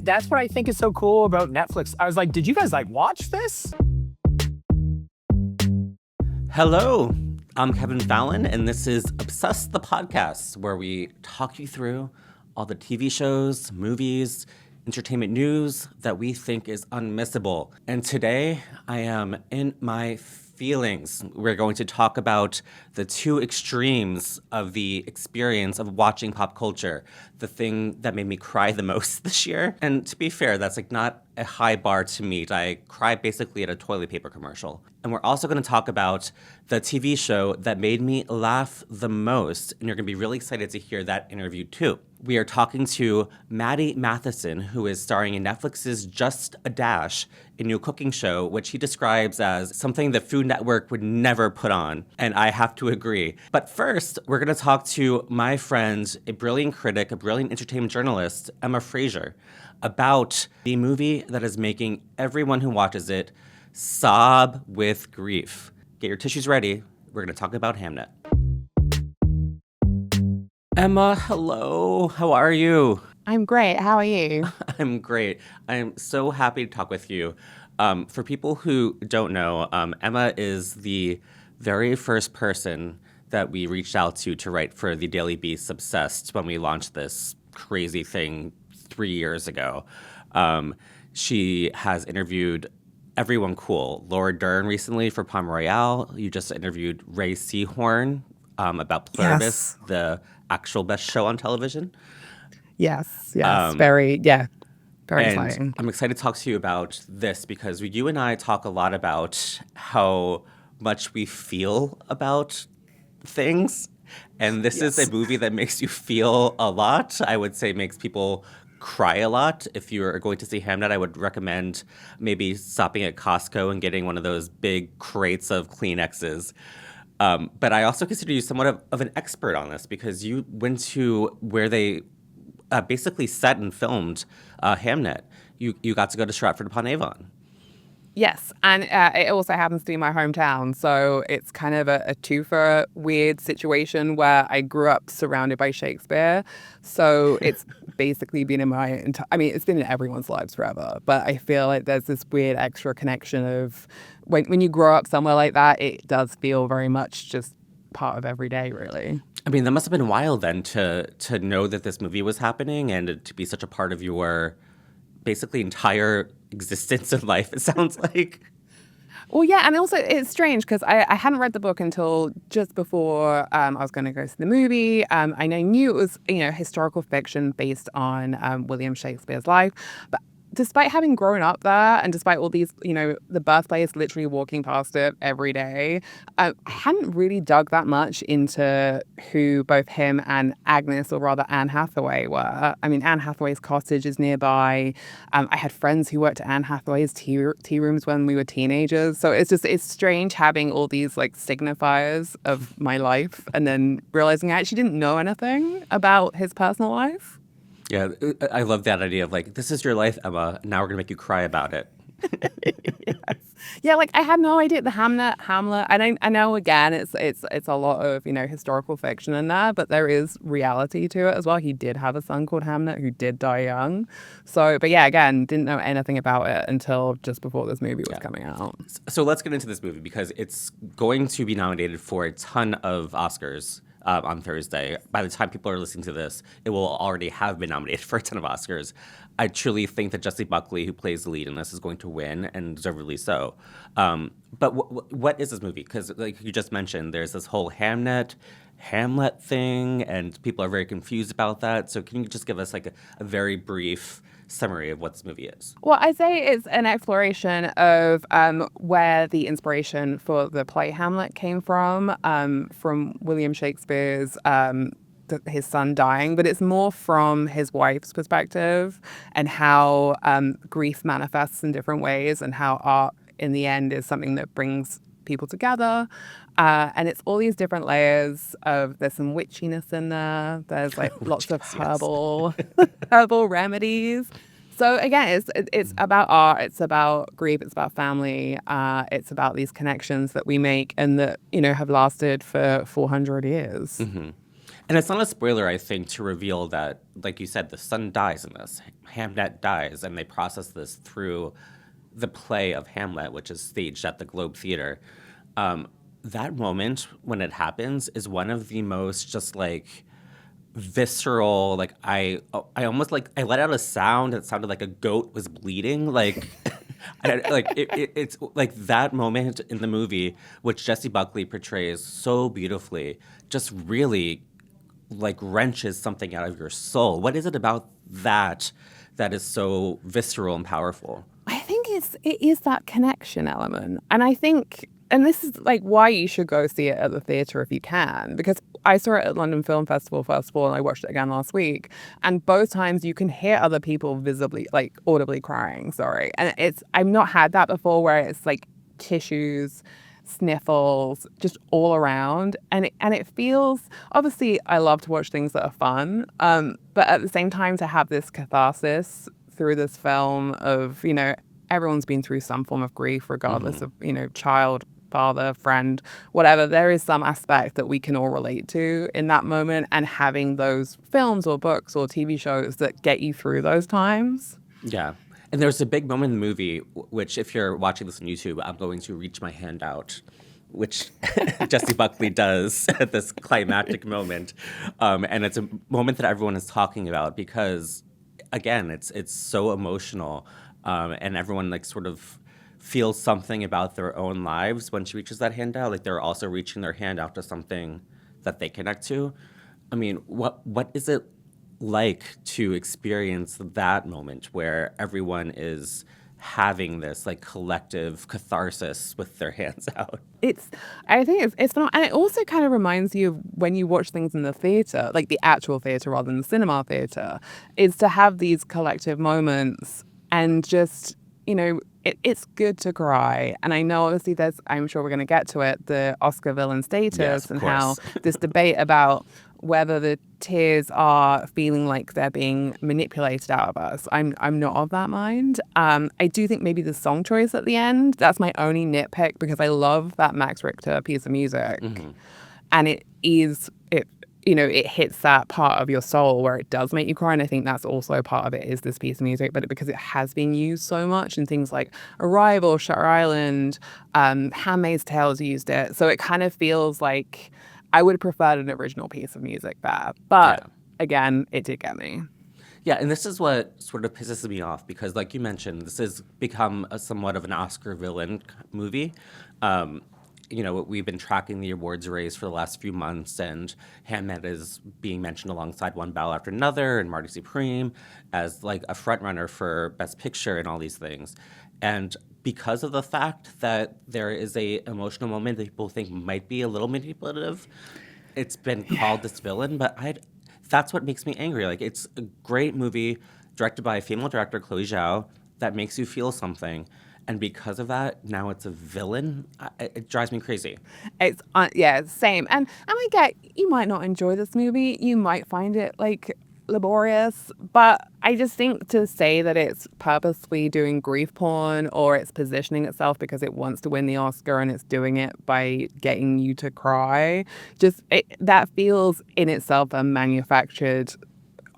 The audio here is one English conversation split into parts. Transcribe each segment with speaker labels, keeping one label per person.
Speaker 1: That's what I think is so cool about Netflix. I was like, did you guys watch this?
Speaker 2: Hello, I'm Kevin Fallon, and this is Obsessed the Podcast, where we talk you through all the TV shows, movies, entertainment news that we think is unmissable. And today, I am in my feelings. We're going to talk about the two extremes of the experience of watching pop culture, the thing that made me cry the most this year. And to be fair, that's not a high bar to meet. I cry basically at a toilet paper commercial. And we're also going to talk about the TV show that made me laugh the most. And you're going to be really excited to hear that interview too. We are talking to Matty Matheson, who is starring in Netflix's Just a Dash, a new cooking show, which he describes as something the Food Network would never put on. And I have to agree. But first, we're going to talk to my friend, a brilliant critic, a brilliant entertainment journalist, Emma Fraser, about the movie that is making everyone who watches it sob with grief. Get your tissues ready. We're going to talk about Hamnet. Emma, hello. How are you?
Speaker 3: I'm great. How are you?
Speaker 2: I'm great. I'm so happy to talk with you. For people who don't know, Emma is the very first person that we reached out to write for the Daily Beast Obsessed when we launched this crazy thing 3 years ago. She has interviewed everyone cool. Laura Dern recently for Palm Royale. You just interviewed Ray Seahorn about Pluribus, the actual best show on television.
Speaker 3: Yes. Very exciting.
Speaker 2: I'm excited to talk to you about this because you and I talk a lot about how much we feel about things. And this is a movie that makes you feel a lot. I would say makes people cry a lot. If you're going to see Hamnet, I would recommend maybe stopping at Costco and getting one of those big crates of Kleenexes. But I also consider you somewhat of an expert on this because you went to where they basically set and filmed Hamnet. You got to go to Stratford-upon-Avon.
Speaker 3: Yes, and it also happens to be my hometown, so it's kind of a twofer weird situation where I grew up surrounded by Shakespeare, so it's basically been in my it's been in everyone's lives forever, but I feel like there's this weird extra connection of when you grow up somewhere like that, it does feel very much just part of every day, really.
Speaker 2: I mean, that must have been wild then to know that this movie was happening and to be such a part of your basically entire existence in life, it sounds like.
Speaker 3: Well, yeah, and also it's strange because I hadn't read the book until just before I was going to go see the movie. And I knew it was, historical fiction based on William Shakespeare's life. But despite having grown up there and despite all these, the birthplace literally walking past it every day, I hadn't really dug that much into who both him and Agnes, or rather Anne Hathaway, were. I mean, Anne Hathaway's cottage is nearby. I had friends who worked at Anne Hathaway's tea rooms when we were teenagers. So it's strange having all these signifiers of my life and then realizing I actually didn't know anything about his personal life.
Speaker 2: Yeah, I love that idea of this is your life, Emma. Now we're going to make you cry about it.
Speaker 3: Yes. Yeah, I had no idea the Hamlet. I know again it's a lot of historical fiction in there, but there is reality to it as well. He did have a son called Hamnet who did die young. So, but yeah, again, didn't know anything about it until just before this movie was coming out.
Speaker 2: So let's get into this movie because it's going to be nominated for a ton of Oscars. On Thursday. By the time people are listening to this, it will already have been nominated for a ton of Oscars. I truly think that Jessie Buckley, who plays the lead in this, is going to win, and deservedly so. But what is this movie? Because you just mentioned, there's this whole Hamlet thing, and people are very confused about that. So can you just give us a very brief summary of what this movie is?
Speaker 3: Well, I'd say it's an exploration of where the inspiration for the play Hamlet came from William Shakespeare's his son dying, but it's more from his wife's perspective and how grief manifests in different ways and how art in the end is something that brings people together. And it's all these different layers of, there's some witchiness in there. There's lots of herbal remedies. So again, it's about art, it's about grief, it's about family, it's about these connections that we make and that, have lasted for 400 years.
Speaker 2: Mm-hmm. And it's not a spoiler, I think, to reveal that, like you said, the son dies in this. Hamnet dies, and they process this through the play of Hamlet, which is staged at the Globe Theater. That moment when it happens is one of the most just like visceral. Like I almost like I let out a sound. It sounded like a goat was bleeding. Like, it's like that moment in the movie, which Jessie Buckley portrays so beautifully, just really like wrenches something out of your soul. What is it about that is so visceral and powerful?
Speaker 3: I think it is that connection element. And I think, and this is like why you should go see it at the theatre if you can, because I saw it at London Film Festival first of all, and I watched it again last week. And both times you can hear other people visibly, like audibly crying, sorry. And I've not had that before where it's like tissues, sniffles, just all around. And it feels, obviously I love to watch things that are fun. But at the same time to have this catharsis through this film of, everyone's been through some form of grief, regardless of, child, father, friend, whatever. There is some aspect that we can all relate to in that moment, and having those films or books or TV shows that get you through those times.
Speaker 2: Yeah. And there's a big moment in the movie, which if you're watching this on YouTube, I'm going to reach my hand out, which Jessie Buckley does at this climactic moment. And it's a moment that everyone is talking about because, again, it's so emotional. And everyone like sort of feels something about their own lives when she reaches that hand out. Like they're also reaching their hand out to something that they connect to. I mean, what is it like to experience that moment where everyone is having this like collective catharsis with their hands out?
Speaker 3: I think it's fun, and it also kind of reminds you of when you watch things in the theater, like the actual theater rather than the cinema theater, is to have these collective moments and just, it's good to cry. And I know obviously I'm sure we're going to get to it, the Oscar villain status,
Speaker 2: yes,
Speaker 3: and
Speaker 2: course.
Speaker 3: how this debate about whether the tears are feeling like they're being manipulated out of us. I'm not of that mind. I do think maybe the song choice at the end, that's my only nitpick, because I love that Max Richter piece of music.
Speaker 2: Mm-hmm.
Speaker 3: And it hits that part of your soul where it does make you cry. And I think that's also part of it, is this piece of music, but because it has been used so much in things like Arrival, Shutter Island, Handmaid's Tale has used it. So it kind of feels like I would have preferred an original piece of music there. But again, it did get me.
Speaker 2: Yeah, and this is what sort of pisses me off because, like you mentioned, this has become somewhat of an Oscar villain movie. We've been tracking the awards race for the last few months, and Hamnet is being mentioned alongside One Battle After Another and Marty Supreme as like a frontrunner for Best Picture and all these things. And because of the fact that there is a emotional moment that people think might be a little manipulative, it's been called this villain. But that's what makes me angry. Like, it's a great movie directed by a female director, Chloe Zhao, that makes you feel something. And because of that, now it's a villain. It drives me crazy.
Speaker 3: It's same. And I get you might not enjoy this movie. You might find it like laborious, but I just think to say that it's purposely doing grief porn or it's positioning itself because it wants to win the Oscar and it's doing it by getting you to cry, that feels in itself a manufactured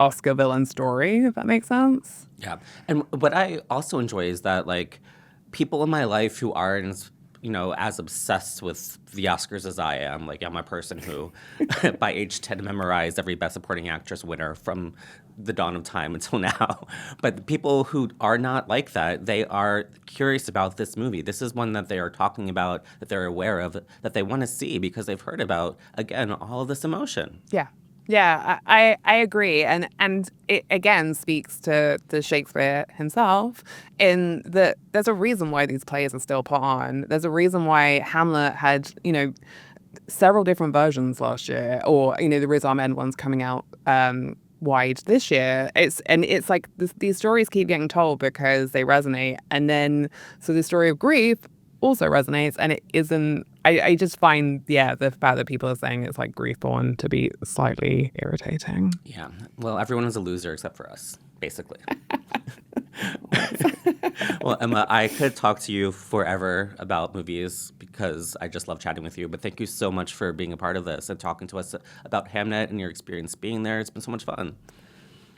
Speaker 3: Oscar villain story, if that makes sense.
Speaker 2: Yeah. And what I also enjoy is that, like, people in my life who aren't, as obsessed with the Oscars as I am. Like, I'm a person who, by age 10, memorized every Best Supporting Actress winner from the dawn of time until now. But the people who are not like that, they are curious about this movie. This is one that they are talking about, that they're aware of, that they want to see because they've heard about, again, all of this emotion.
Speaker 3: Yeah. Yeah, I agree. And it, again, speaks to Shakespeare himself in that there's a reason why these plays are still put on. There's a reason why Hamlet had, several different versions last year, or, the Riz Ahmed one's coming out wide this year. It's like these stories keep getting told because they resonate. And then, so the story of grief also resonates, and it isn't. I just find the fact that people are saying it's like grief porn to be slightly irritating.
Speaker 2: Yeah, well, everyone is a loser except for us, basically. Well, Emma, I could talk to you forever about movies because I just love chatting with you. But thank you so much for being a part of this and talking to us about Hamnet and your experience being there. It's been so much fun.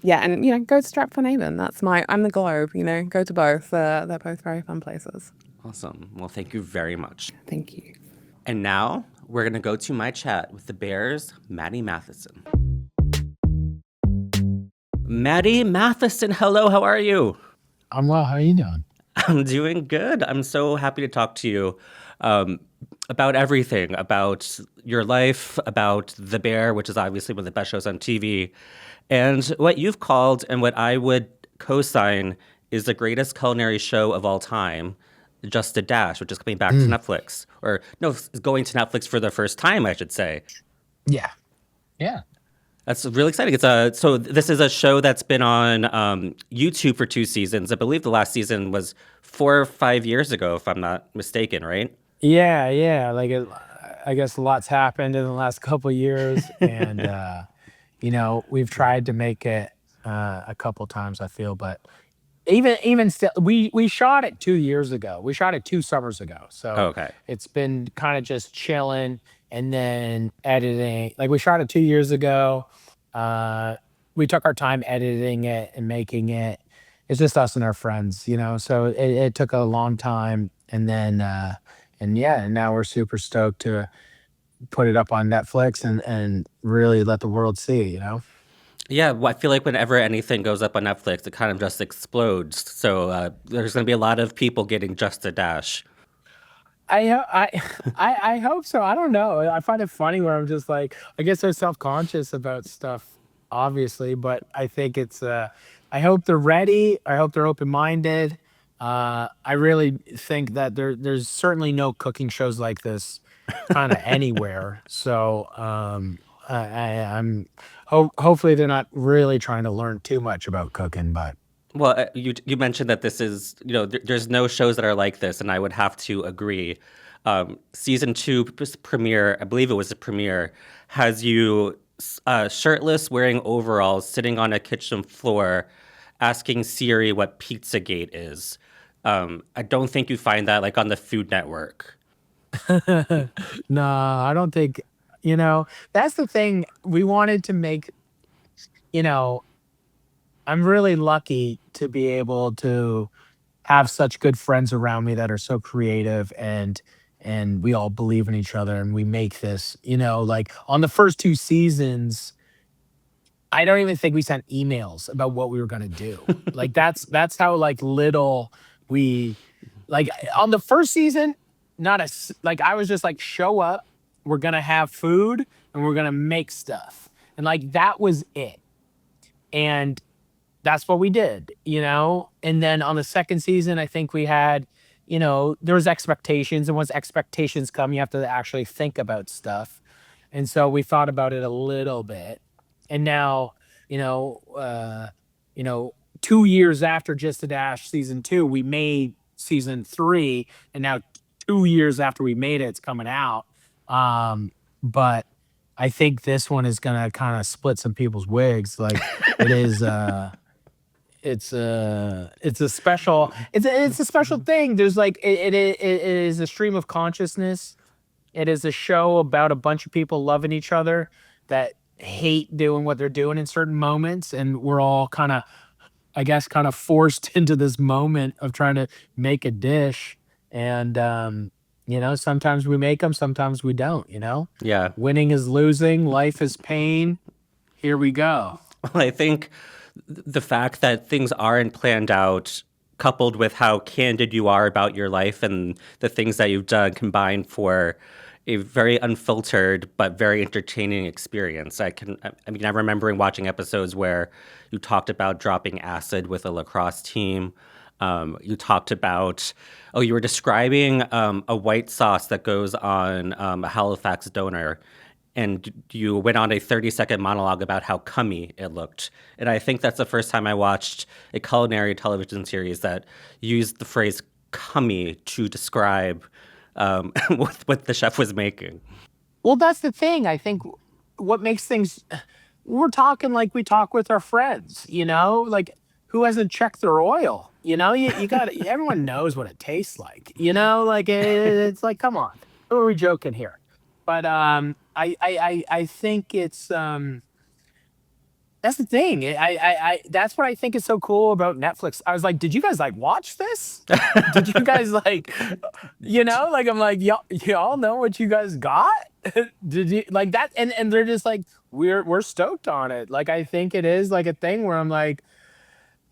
Speaker 3: Yeah, and go to Stratford Avon. I'm the Globe. Go to both. They're both very fun places.
Speaker 2: Awesome. Well, thank you very much.
Speaker 3: Thank you.
Speaker 2: And now we're going to go to my chat with the Bears' Matty Matheson. Matty Matheson, hello, how are you?
Speaker 1: I'm well. How are you doing?
Speaker 2: I'm doing good. I'm so happy to talk to you about everything, about your life, about The Bear, which is obviously one of the best shows on TV, and what you've called and what I would co-sign is the greatest culinary show of all time, Just a Dash, which is coming back to Netflix. Or, no, it's going to Netflix for the first time, I should say.
Speaker 1: Yeah. Yeah.
Speaker 2: That's really exciting. So this is a show that's been on YouTube for 2 seasons. I believe the last season was 4 or 5 years ago, if I'm not mistaken, right?
Speaker 1: Yeah. I guess a lot's happened in the last couple of years, and we've tried to make it a couple times, I feel, but even still, we shot it 2 years ago. We shot it 2 summers ago, so
Speaker 2: Okay.
Speaker 1: it's been kind of just chilling and then editing. Like, we shot it 2 years ago. We took our time editing it and making it. It's just us and our friends, so it took a long time, and then and now we're super stoked to put it up on Netflix and really let the world see.
Speaker 2: Yeah, well, I feel like whenever anything goes up on Netflix, it kind of just explodes. So there's going to be a lot of people getting Just a Dash.
Speaker 1: I hope so. I don't know. I find it funny where I'm just like, I guess they're self-conscious about stuff, obviously, but I think it's I hope they're ready. I hope they're open-minded. I really think that there's certainly no cooking shows like this kind of anywhere. So I'm hopefully they're not really trying to learn too much about cooking, but
Speaker 2: Well, you mentioned that this is, there's no shows that are like this, and I would have to agree. Season 2 premiere, I believe it was a premiere, has you shirtless, wearing overalls, sitting on a kitchen floor, asking Siri what Pizzagate is. I don't think you find that like on the Food Network.
Speaker 1: no, I don't think, that's the thing. We wanted to make, I'm really lucky to be able to have such good friends around me that are so creative, and we all believe in each other, and we make this, like on the first 2 seasons, I don't even think we sent emails about what we were going to do. Like that's how like little we like on the first season, like I was just like, show up, we're going to have food and we're going to make stuff. And like that was it. And that's what we did, And then on the second season, I think we had, there was expectations, and once expectations come, you have to actually think about stuff. And so we thought about it a little bit. And now, 2 years after Just a Dash season 2, we made season 3, and now 2 years after we made it, it's coming out. But I think this one is gonna kind of split some people's wigs. Like it is. It's a special thing. There's like it is a stream of consciousness. It is a show about a bunch of people loving each other that hate doing what they're doing in certain moments, and we're all kind of forced into this moment of trying to make a dish. And sometimes we make them, sometimes we don't.
Speaker 2: Yeah.
Speaker 1: Winning is losing, life is pain. Here we go.
Speaker 2: Well, I think the fact that things aren't planned out, coupled with how candid you are about your life and the things that you've done, combined for a very unfiltered but very entertaining experience. I remember watching episodes where you talked about dropping acid with a lacrosse team. You talked about, you were describing a white sauce that goes on a Halifax doner. And you went on a 30-second monologue about how cummy it looked. And I think that's the first time I watched a culinary television series that used the phrase cummy to describe what the chef was making.
Speaker 1: Well, that's the thing. I think what makes things, we're talking like we talk with our friends, like who hasn't checked their oil? You got everyone knows what it tastes like. Like it's like, come on, who are we joking here? But I think it's that's the thing. That's what I think is so cool about Netflix. I was like, did you guys like watch this? Did you guys like, like I'm like, y'all know what you guys got? Did you like that? And they're just like, we're stoked on it. Like I think it is like a thing where I'm like,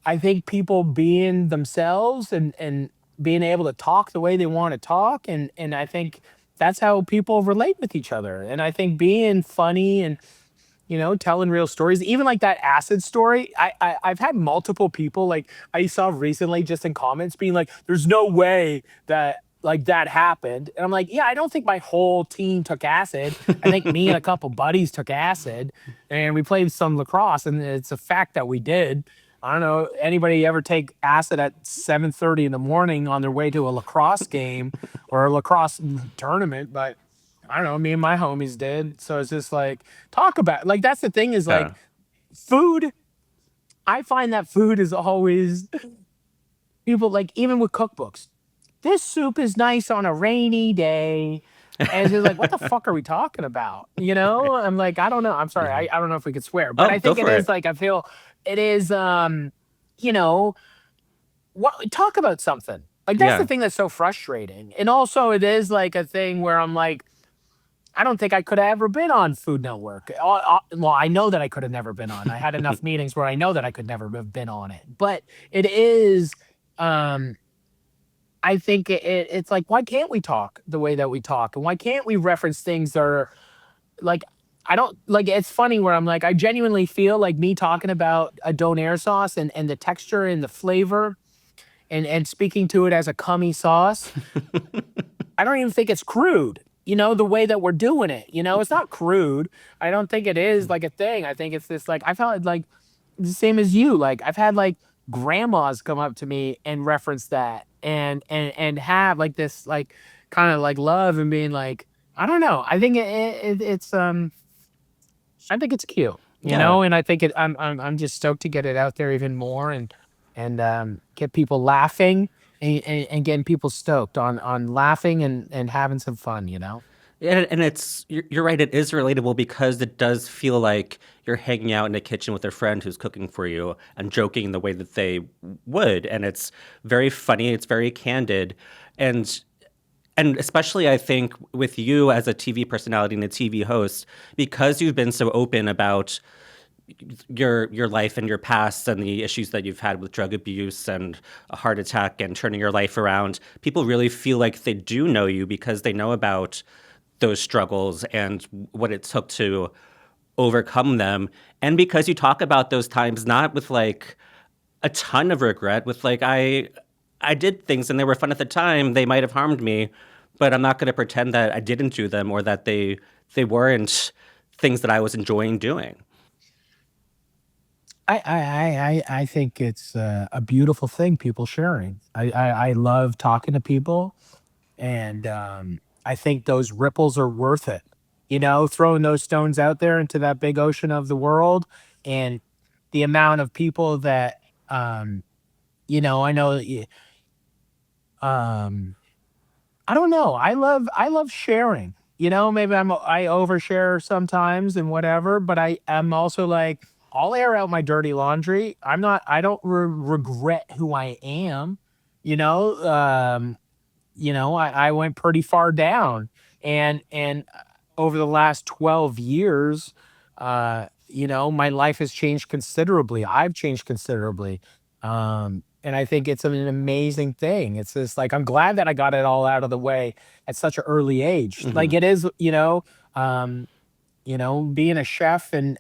Speaker 1: I think people being themselves and being able to talk the way they want to talk, and I think that's how people relate with each other. And I think being funny and telling real stories, even like that acid story. I've had multiple people like I saw recently just in comments being like, "There's no way that like that happened," and I'm like, "Yeah, I don't think my whole team took acid. I think me and a couple buddies took acid, and we played some lacrosse, and it's a fact that we did." I don't know anybody ever take acid at 7:30 in the morning on their way to a lacrosse game or a lacrosse tournament, but I don't know. Me and my homies did. So it's just like talk about like that's the thing is like
Speaker 2: Yeah.
Speaker 1: food. I find that food is always people like even with cookbooks. This soup is nice on a rainy day. And it's just like, what the fuck are we talking about? I'm like, I don't know. I'm sorry.
Speaker 2: Yeah.
Speaker 1: I don't know if we could swear, but
Speaker 2: Oh,
Speaker 1: I
Speaker 2: go
Speaker 1: think it
Speaker 2: for
Speaker 1: is
Speaker 2: it.
Speaker 1: like I feel it is you know, what talk about something. Like that's the
Speaker 2: Yeah.
Speaker 1: thing that's so frustrating. And also it is like a thing where I'm like, I don't think I could have ever been on Food Network. Well, I know that I could have never been on. I had enough meetings where I know that I could never have been on it. But it is, um, I think it's like, why can't we talk the way that we talk? And why can't we reference things that are like, I don't like it's funny where I'm like, I genuinely feel like me talking about a donair sauce and the texture and the flavor and speaking to it as a cummy sauce. I don't even think it's crude. The way that we're doing it. It's not crude. I don't think it is like a thing. I think it's this like I felt like the same as you. Like I've had like grandmas come up to me and reference that and have like this like kind of like love and being like I don't know. I think it's I think it's cute.
Speaker 2: Yeah.
Speaker 1: And I think I'm just stoked to get it out there even more and get people laughing and getting people stoked on laughing and having some fun.
Speaker 2: And it's you're right. It is relatable because it does feel like you're hanging out in a kitchen with a friend who's cooking for you and joking the way that they would, and it's very funny. It's very candid, and especially I think with you as a TV personality and a TV host, because you've been so open about your life and your past and the issues that you've had with drug abuse and a heart attack and turning your life around, people really feel like they do know you because they know about those struggles and what it took to overcome them. And because you talk about those times not with like a ton of regret, with like I did things and they were fun at the time, they might have harmed me, but I'm not going to pretend that I didn't do them or that they weren't things that I was enjoying doing.
Speaker 1: I think it's a beautiful thing. People sharing. I love talking to people, and I think those ripples are worth it. Throwing those stones out there into that big ocean of the world, and the amount of people that I know. Um, I don't know. I love sharing. Maybe I overshare sometimes and whatever, but I am also like I'll air out my dirty laundry. I don't regret who I am. You know, I went pretty far down and over the last 12 years, my life has changed considerably. I've changed considerably. And I think it's an amazing thing. It's just like I'm glad that I got it all out of the way at such an early age.
Speaker 2: Hmm.
Speaker 1: Like it is, um, being a chef and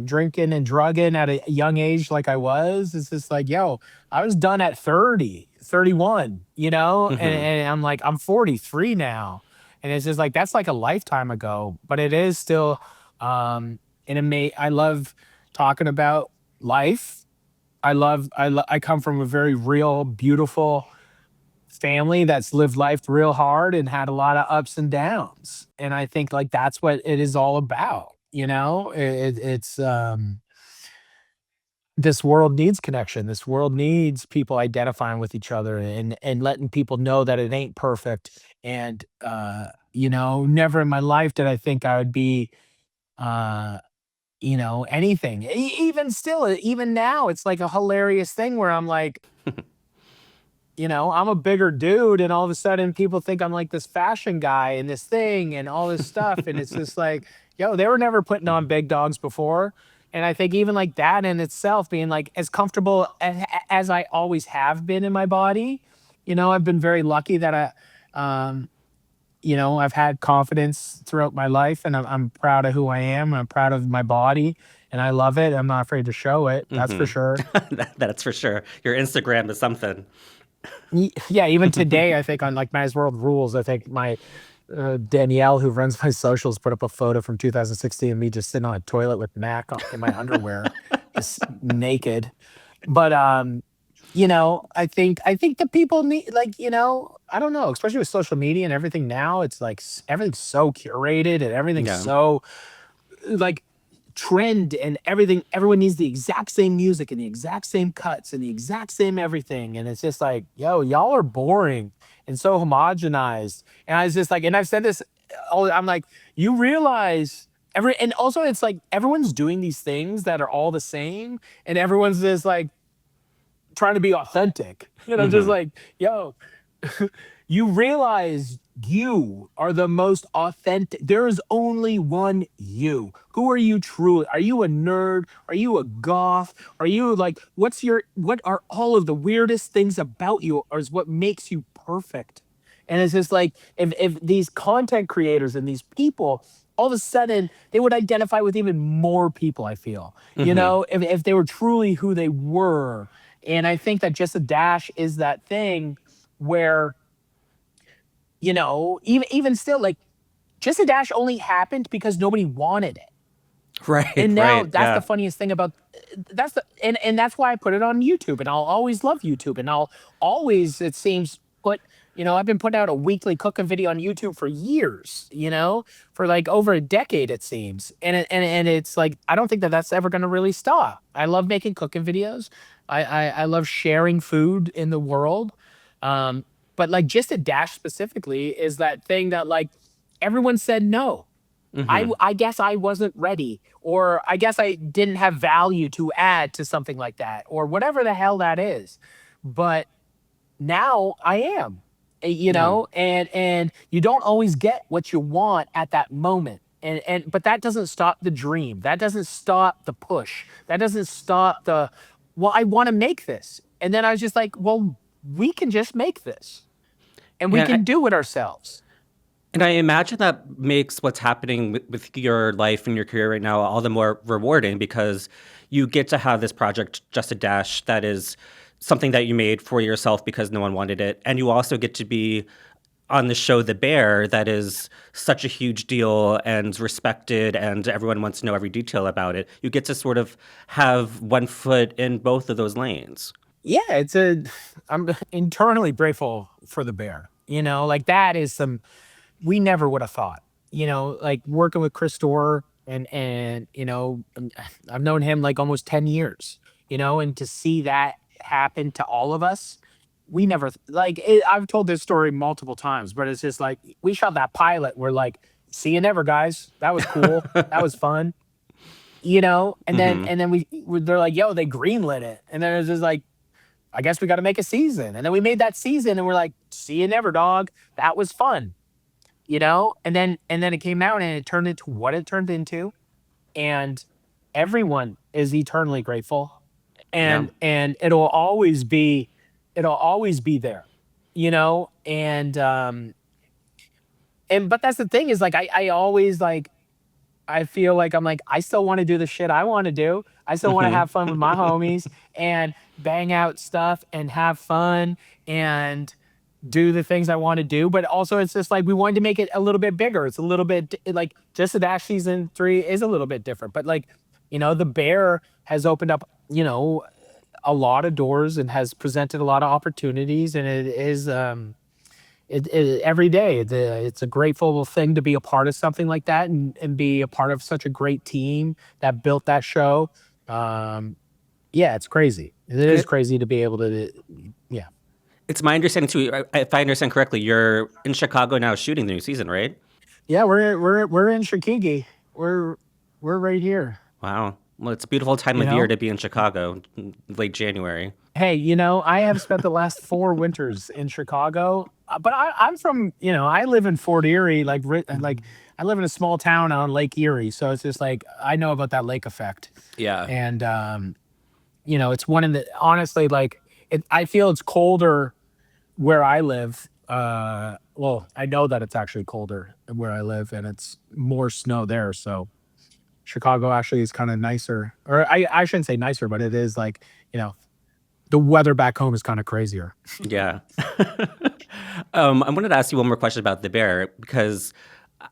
Speaker 1: drinking and drugging at a young age like I was, it's just like, yo, I was done at 30, 31. And,
Speaker 2: Hmm.
Speaker 1: and I'm like, I'm 43 now. And it's just like that's like a lifetime ago, but it is still I love talking about life. I come from a very real, beautiful family that's lived life real hard and had a lot of ups and downs. And I think like that's what it is all about. It's this world needs connection. This world needs people identifying with each other and letting people know that it ain't perfect. And never in my life did I think I would be uh anything. Even still, even now, it's like a hilarious thing where I'm like, I'm a bigger dude, and all of a sudden people think I'm like this fashion guy and this thing and all this stuff. And it's just like, yo, they were never putting on big dogs before. And I think even like that in itself, being like as comfortable as I always have been in my body, I've been very lucky that I've had confidence throughout my life, and I'm proud of who I am. I'm proud of my body, and I love it. I'm not afraid to show it. That's for sure.
Speaker 2: That's for sure. Your Instagram is something.
Speaker 1: Yeah, even today, I think on like Matt's World Rules, I think my Danielle, who runs my socials, put up a photo from 2016 of me just sitting on a toilet with Mac in my underwear, just naked. But I think the people need, like, I don't know, especially with social media and everything now, it's like everything's so curated and everything's
Speaker 2: Yeah.
Speaker 1: so like trend and everything. Everyone needs the exact same music and the exact same cuts and the exact same everything. And it's just like, yo, y'all are boring and so homogenized. And I was just like, and I've said this, I'm like, you realize and also it's like everyone's doing these things that are all the same, and everyone's just like trying to be authentic. And I'm just
Speaker 2: Hmm.
Speaker 1: like, yo, you realize you are the most authentic. There is only one you. Who are you truly? Are you a nerd? Are you a goth? Are you like, what are all of the weirdest things about you, or is what makes you perfect? And it's just like, if these content creators and these people, all of a sudden they would identify with even more people, I feel,
Speaker 2: Hmm.
Speaker 1: if they were truly who they were. And I think that Just a Dash is that thing where, even still, like, Just a Dash only happened because nobody wanted it.
Speaker 2: Right,
Speaker 1: And now
Speaker 2: right.
Speaker 1: that's the
Speaker 2: Yeah.
Speaker 1: funniest thing about that's the and that's why I put it on YouTube, and I'll always love YouTube, and I'll always, it seems, I've been putting out a weekly cooking video on YouTube for years, for like over a decade, it seems. And it's like, I don't think that that's ever going to really stop. I love making cooking videos. I love sharing food in the world. Um, but like Just a Dash specifically is that thing that, like, everyone said no.
Speaker 2: Hmm.
Speaker 1: I guess I wasn't ready, or I guess I didn't have value to add to something like that, or whatever the hell that is. But now I am,
Speaker 2: Yeah.
Speaker 1: and you don't always get what you want at that moment. And but that doesn't stop the dream. That doesn't stop the push. That doesn't stop well, I want to make this. And then I was just like, well, we can just make this, and we
Speaker 2: Yeah.
Speaker 1: can do it ourselves.
Speaker 2: And I imagine that makes what's happening with your life and your career right now all the more rewarding because you get to have this project, Just a Dash, that is something that you made for yourself because no one wanted it. And you also get to be on the show The Bear, that is such a huge deal and respected, and everyone wants to know every detail about it. You get to sort of have one foot in both of those lanes.
Speaker 1: Yeah, I'm internally grateful for the Bear. Like, that is some, we never would have thought, like working with Chris Dorr, and I've known him like almost 10 years, and to see that happen to all of us, we never I've told this story multiple times, but it's just like, we shot that pilot, we're like, see you never, guys. That was cool. That was fun. And then
Speaker 2: Hmm.
Speaker 1: they're like, yo, they greenlit it. And then it's just like, I guess we got to make a season. And then we made that season, and we're like, see you never, dog. That was fun. And then it came out, and it turned into what it turned into. And everyone is eternally grateful.
Speaker 2: Yeah.
Speaker 1: And it'll always be there. And but that's the thing, is like, I always like, I feel like I'm like, I still want to do the shit I want to do. I still want to
Speaker 2: Hmm.
Speaker 1: have fun with my homies and bang out stuff and have fun and do the things I want to do. But also, it's just like, we wanted to make it a little bit bigger. It's a little bit like Just a Dash season 3 is a little bit different. But like, the Bear has opened up, a lot of doors and has presented a lot of opportunities. And it is every day, it's a grateful thing to be a part of something like that, and be a part of such a great team that built that show. Um, Yeah, it's crazy. It
Speaker 2: And
Speaker 1: is crazy to be able to, yeah.
Speaker 2: it's my understanding too. If I understand correctly, you're in Chicago now shooting the new season, right?
Speaker 1: Yeah, we're in Shikigi. We're we're right here,
Speaker 2: Wow. Well, it's a beautiful time
Speaker 1: you
Speaker 2: of year
Speaker 1: know?
Speaker 2: to be in Chicago, late January.
Speaker 1: Hey, I have spent the last 4 winters in Chicago, but I'm from, I live in Fort Erie, like I live in a small town on Lake Erie, so it's just like I know about that lake effect,
Speaker 2: Yeah.
Speaker 1: and it's one in the honestly like I feel it's colder where I live. Well, I know that it's actually colder where I live, and it's more snow there, so Chicago actually is kind of nicer, or I shouldn't say nicer, but it is like you know the weather back home is kind of crazier.
Speaker 2: Yeah. I wanted to ask you one more question about the bear because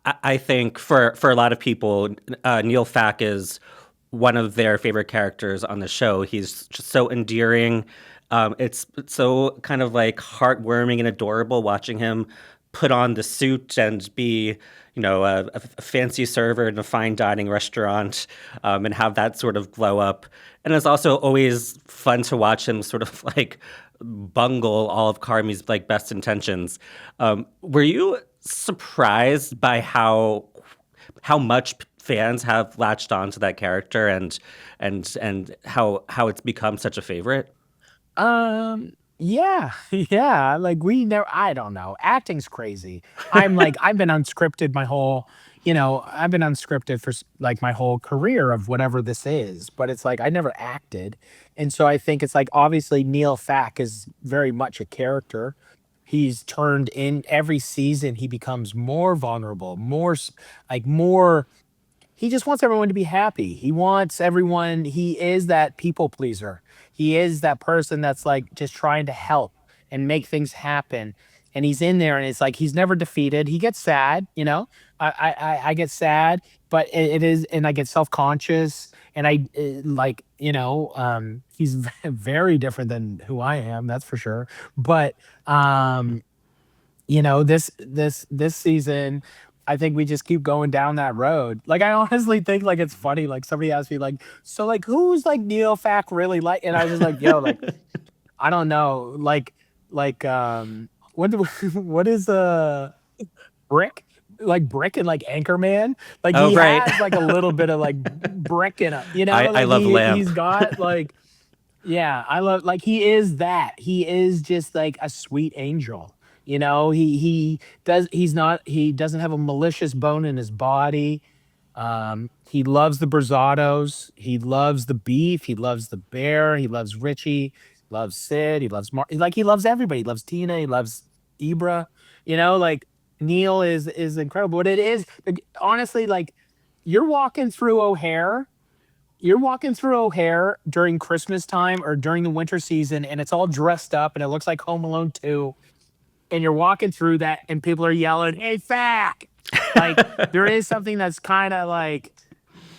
Speaker 2: I think for a lot of people, Neil Fak is one of their favorite characters on the show. He's just so endearing. It's so kind of like heartwarming and adorable watching him put on the suit and be, a fancy server in a fine dining restaurant, and have that sort of glow up. And it's also always fun to watch him sort of like bungle all of Carmi's like best intentions. Were you surprised by how much fans have latched on to that character and how it's become such a favorite?
Speaker 1: Yeah, yeah. Like we never. I don't know. Acting's crazy. I've been unscripted my whole. I've been unscripted for like my whole career of whatever this is. But it's like I never acted, and so I think it's like obviously Neil Fak is very much a character. He's turned in every season. He becomes more vulnerable, more. He just wants everyone to be happy. He wants everyone, he is that people pleaser. He is that person that's like just trying to help and make things happen. And he's in there and it's like he's never defeated. He gets sad, I get sad, but it is, and I get self-conscious, and he's very different than who I am, that's for sure. But this season, I think we just keep going down that road. Like, I honestly think, like, it's funny, like, somebody asked me, like, "So, like, who's, like, Neo Fac really like?" And I was just like, "Yo, like, I don't know." What do what is, Brick? Like, Brick and, like, Anchorman? Like,
Speaker 2: Oh,
Speaker 1: he
Speaker 2: right.
Speaker 1: has, like, a little bit of, like, Brick in him,
Speaker 2: I
Speaker 1: Like,
Speaker 2: love
Speaker 1: he's
Speaker 2: Lamp.
Speaker 1: got, like yeah, I love like he is that. He is just like a sweet angel. He doesn't have a malicious bone in his body. He loves the Brazados. He loves the beef. He loves the bear. He loves Richie. Loves Sid. He loves like he loves everybody. He loves Tina. He loves Ibra. Like Neil is incredible. But it is like, honestly like you're walking through O'Hare you're walking through O'Hare during Christmas time or during the winter season, and it's all dressed up and it looks like Home Alone 2. And you're walking through that, and people are yelling, "Hey, Fack!" Like, there is something that's kind of like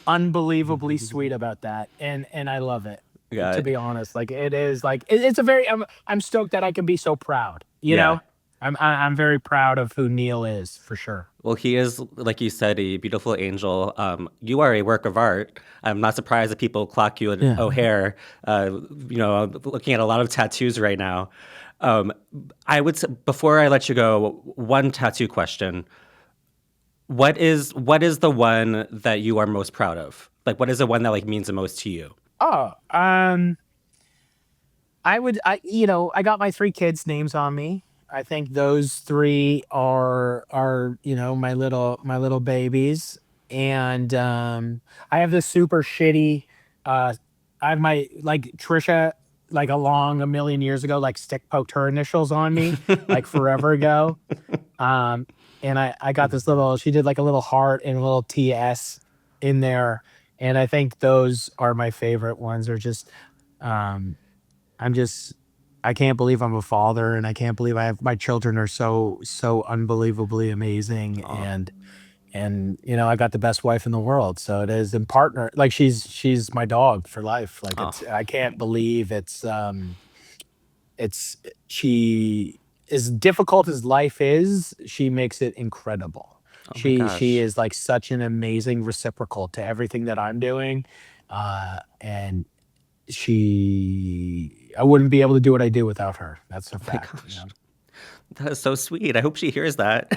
Speaker 1: unbelievably sweet about that. And I love it, to
Speaker 2: Yeah.
Speaker 1: be honest. Like, it is like, it's a very, I'm stoked that I can be so proud,
Speaker 2: Yeah.
Speaker 1: I'm very proud of who Neil is for sure.
Speaker 2: Well, he is, like you said, a beautiful angel. You are a work of art. I'm not surprised that people clock you at
Speaker 1: Yeah.
Speaker 2: O'Hare. Looking at a lot of tattoos right now. Um, I would say, before I let you go, one tattoo question. What is the one that you are most proud of? Like, what is the one that like means the most to you?
Speaker 1: Oh, I got my 3 kids' names on me. I think those 3 are, my little babies. And, I have this super shitty, uh, I have my like, Trisha, like, along a million years ago, like, stick poked her initials on me, like, forever ago. Um, and I got this little she did, like, a little heart and a little TS in there, and I think those are my favorite ones. Are just, um I'm just I can't believe I'm a father, and I can't believe my children are so unbelievably amazing,
Speaker 2: Oh,
Speaker 1: and I got the best wife in the world. So it is, and partner, like she's my dog for life. Like
Speaker 2: oh,
Speaker 1: I can't believe it's she as difficult as life is, she makes it incredible.
Speaker 2: oh my
Speaker 1: She
Speaker 2: gosh.
Speaker 1: is like such an amazing reciprocal to everything that I'm doing. And I wouldn't be able to do what I do without her. That's a
Speaker 2: My
Speaker 1: fact.
Speaker 2: gosh. That is so sweet. I hope she hears that.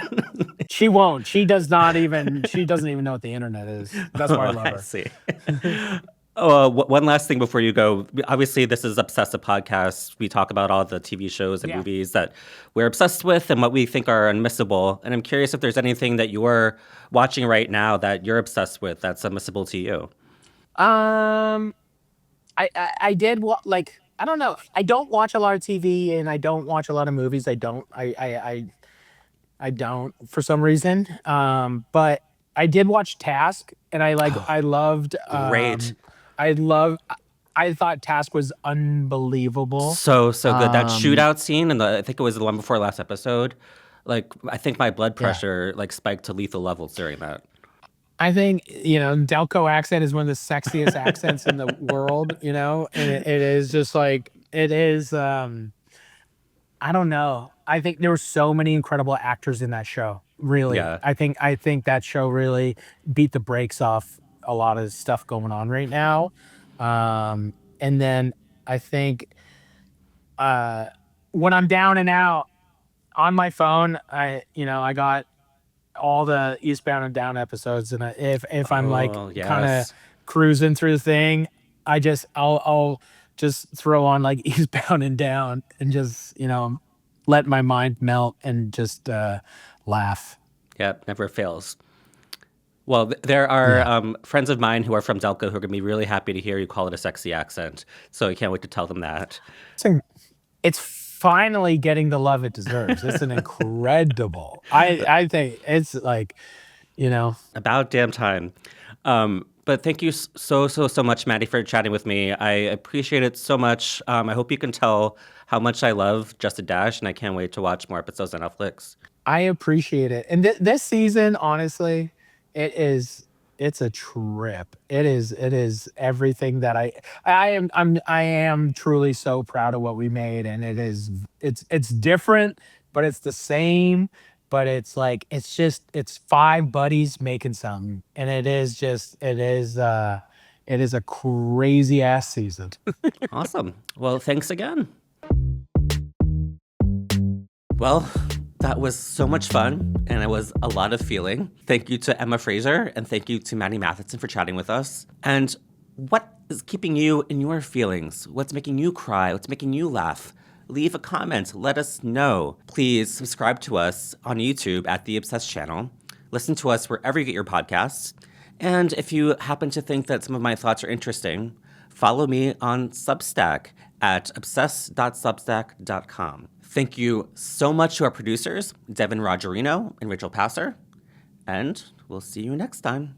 Speaker 1: She won't. She doesn't even know what the internet is. That's why I
Speaker 2: Oh,
Speaker 1: love
Speaker 2: I
Speaker 1: her.
Speaker 2: see. Oh, one last thing before you go. Obviously, this is Obsessive Podcast. We talk about all the TV shows and
Speaker 1: Yeah.
Speaker 2: movies that we're obsessed with and what we think are unmissable. And I'm curious if there's anything that you're watching right now that you're obsessed with that's unmissable to you.
Speaker 1: Um, I did like I don't know. I don't watch a lot of TV and I don't watch a lot of movies. I don't for some reason. But I did watch Task, and I loved
Speaker 2: Great.
Speaker 1: I love I thought Task was unbelievable.
Speaker 2: So good. That shootout scene, and I think it was the one before last episode. Like, I think my blood
Speaker 1: Yeah.
Speaker 2: pressure like spiked to lethal levels during that.
Speaker 1: I think, Delco accent is one of the sexiest accents in the world, and it is just like it is. I don't know. I think there were so many incredible actors in that show. Really,
Speaker 2: Yeah.
Speaker 1: I think that show really beat the brakes off a lot of stuff going on right now. And then I think when I'm down and out on my phone, I got all the Eastbound and Down episodes, and if I'm like
Speaker 2: Oh,
Speaker 1: kind of
Speaker 2: yes.
Speaker 1: cruising through the thing, I'll just throw on like Eastbound and Down and just let my mind melt and just laugh.
Speaker 2: Yep, never fails. Well, there are
Speaker 1: Yeah,
Speaker 2: friends of mine who are from Delco who are going to be really happy to hear you call it a sexy accent. So I can't wait to tell them that.
Speaker 1: it's, it's finally getting the love it deserves. It's an incredible. I think it's like you know
Speaker 2: About damn time. But thank you so much, Maddie, for chatting with me. I appreciate it so much. I hope you can tell how much I love Just a Dash, and I can't wait to watch more episodes on Netflix.
Speaker 1: I appreciate it. And this season, honestly, it's a trip. It is everything that I am truly so proud of what we made, and it's different, but it's the same. But it's like it's five buddies making something, and it is a crazy ass season.
Speaker 2: Awesome. Well, thanks again. Well, that was so much fun, and it was a lot of feeling. Thank you to Emma Fraser, and thank you to Matty Matheson for chatting with us. And what is keeping you in your feelings? What's making you cry? What's making you laugh? Leave a comment. Let us know. Please subscribe to us on YouTube at The Obsessed Channel. Listen to us wherever you get your podcasts. And if you happen to think that some of my thoughts are interesting, follow me on Substack at obsess.substack.com. Thank you so much to our producers, Devin Rogerino and Rachel Passer. And we'll see you next time.